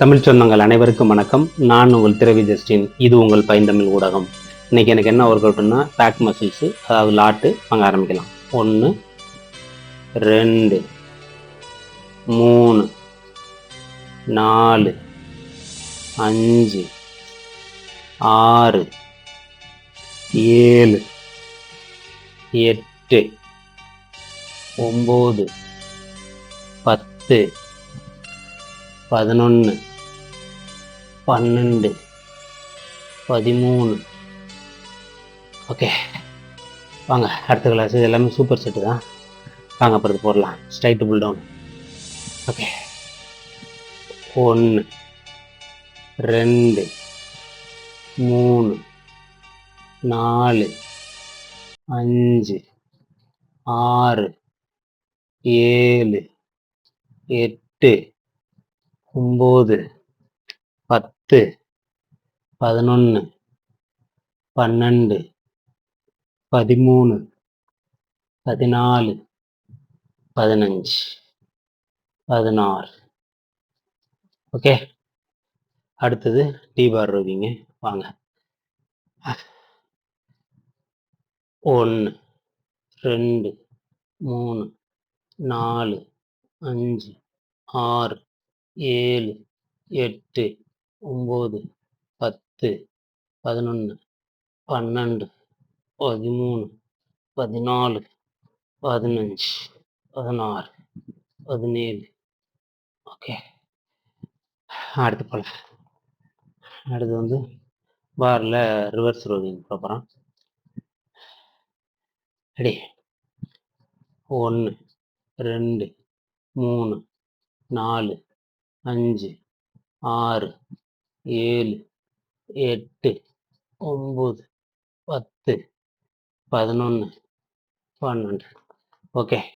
தமிழ் சொந்தங்கள் அனைவருக்கும் வணக்கம். நான் உங்கள் திரவி ஜஸ்டின். இது உங்கள் பைந்தமிழ் ஊடகம். இன்னைக்கு எனக்கு என்ன ஒர்க் அவுட்னா பேக் மசில்ஸ், அதாவது லாட்டு. வாங்க ஆரம்பிக்கலாம். 1 2 3 4 5 6 7 8 9 10 11 12 13. ஓகே, வாங்க அடுத்த கிளாஸ். இது எல்லாமே சூப்பர் செட்டு தான். வாங்க அப்புறம் போடலாம். Straight pull down. Okay, 1 2 3 4 5 6 7 8 9 10 11 12 13 14 15 16. Okay, அடுத்தது டி பார் ரோவிங்க. வாங்க. 1 2 3 4 5 6 7 8 9 10 11 12 13 14 15 16 17. ஓகே, அடுத்து போகலாம். அடுத்து வந்து பாரில் ரிவர்ஸ் ரோவிங் போகிறோம். ரெடி? 1 2 3 4 5 6 7 8 9 10 11 12. ஓகே,